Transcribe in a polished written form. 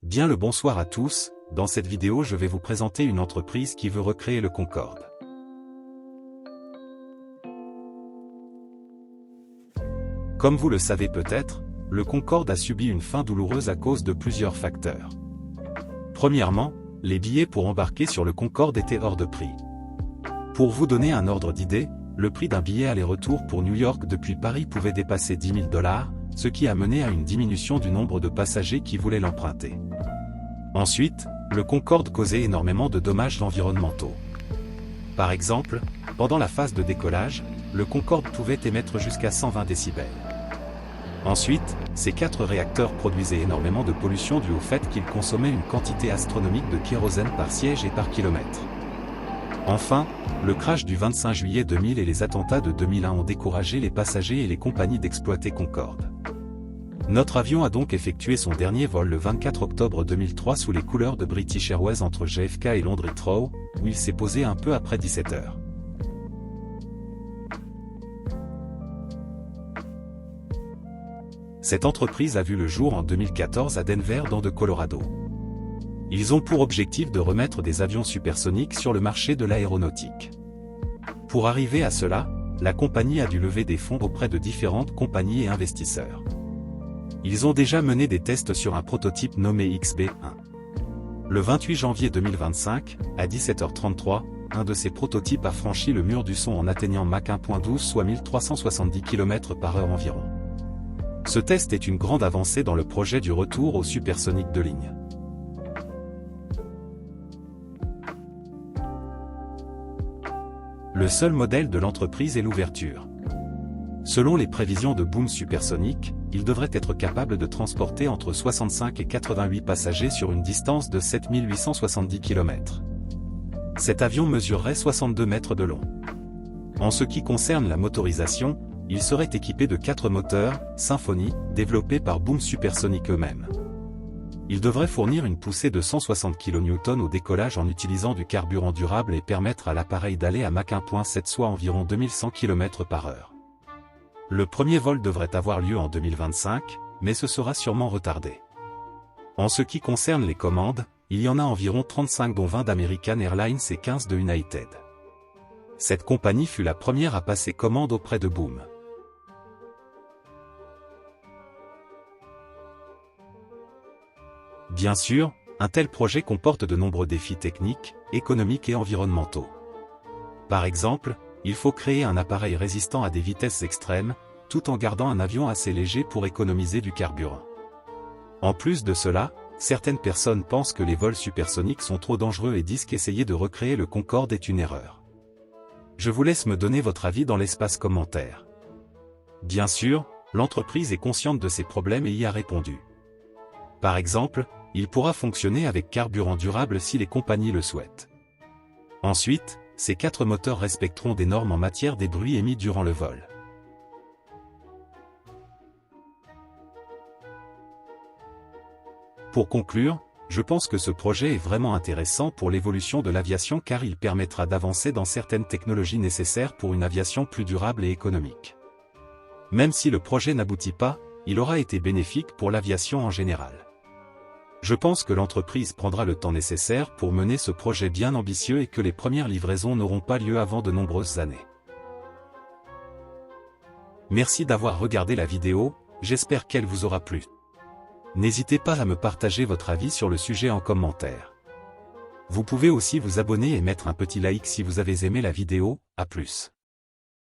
Bien le bonsoir à tous, dans cette vidéo je vais vous présenter une entreprise qui veut recréer le Concorde. Comme vous le savez peut-être, le Concorde a subi une fin douloureuse à cause de plusieurs facteurs. Premièrement, les billets pour embarquer sur le Concorde étaient hors de prix. Pour vous donner un ordre d'idée, le prix d'un billet aller-retour pour New York depuis Paris pouvait dépasser 10 000 $, ce qui a mené à une diminution du nombre de passagers qui voulaient l'emprunter. Ensuite, le Concorde causait énormément de dommages environnementaux. Par exemple, pendant la phase de décollage, le Concorde pouvait émettre jusqu'à 120 décibels. Ensuite, ces 4 réacteurs produisaient énormément de pollution due au fait qu'ils consommaient une quantité astronomique de kérosène par siège et par kilomètre. Enfin, le crash du 25 juillet 2000 et les attentats de 2001 ont découragé les passagers et les compagnies d'exploiter Concorde. Notre avion a donc effectué son dernier vol le 24 octobre 2003 sous les couleurs de British Airways entre JFK et Londres Heathrow, où il s'est posé un peu après 17 h. Cette entreprise a vu le jour en 2014 à Denver dans le Colorado. Ils ont pour objectif de remettre des avions supersoniques sur le marché de l'aéronautique. Pour arriver à cela, la compagnie a dû lever des fonds auprès de différentes compagnies et investisseurs. Ils ont déjà mené des tests sur un prototype nommé XB-1. Le 28 janvier 2025, à 17 h 33, un de ces prototypes a franchi le mur du son en atteignant Mach 1.12 soit 1370 km/h environ. Ce test est une grande avancée dans le projet du retour au supersonique de ligne. Le seul modèle de l'entreprise est l'ouverture. Selon les prévisions de Boom Supersonic, il devrait être capable de transporter entre 65 et 88 passagers sur une distance de 7870 km. Cet avion mesurerait 62 mètres de long. En ce qui concerne la motorisation, il serait équipé de 4 moteurs, Symphony, développés par Boom Supersonic eux-mêmes. Il devrait fournir une poussée de 160 kN au décollage en utilisant du carburant durable et permettre à l'appareil d'aller à Mach 1.7 soit environ 2100 km/h. Le premier vol devrait avoir lieu en 2025, mais ce sera sûrement retardé. En ce qui concerne les commandes, il y en a environ 35 dont 20 d'American Airlines et 15 de United. Cette compagnie fut la première à passer commande auprès de Boom. Bien sûr, un tel projet comporte de nombreux défis techniques, économiques et environnementaux. Par exemple, il faut créer un appareil résistant à des vitesses extrêmes, tout en gardant un avion assez léger pour économiser du carburant. En plus de cela, certaines personnes pensent que les vols supersoniques sont trop dangereux et disent qu'essayer de recréer le Concorde est une erreur. Je vous laisse me donner votre avis dans l'espace commentaire. Bien sûr, l'entreprise est consciente de ces problèmes et y a répondu. Par exemple, il pourra fonctionner avec carburant durable si les compagnies le souhaitent. Ensuite, ces 4 moteurs respecteront des normes en matière des bruits émis durant le vol. Pour conclure, je pense que ce projet est vraiment intéressant pour l'évolution de l'aviation car il permettra d'avancer dans certaines technologies nécessaires pour une aviation plus durable et économique. Même si le projet n'aboutit pas, il aura été bénéfique pour l'aviation en général. Je pense que l'entreprise prendra le temps nécessaire pour mener ce projet bien ambitieux et que les premières livraisons n'auront pas lieu avant de nombreuses années. Merci d'avoir regardé la vidéo, j'espère qu'elle vous aura plu. N'hésitez pas à me partager votre avis sur le sujet en commentaire. Vous pouvez aussi vous abonner et mettre un petit like si vous avez aimé la vidéo, à plus.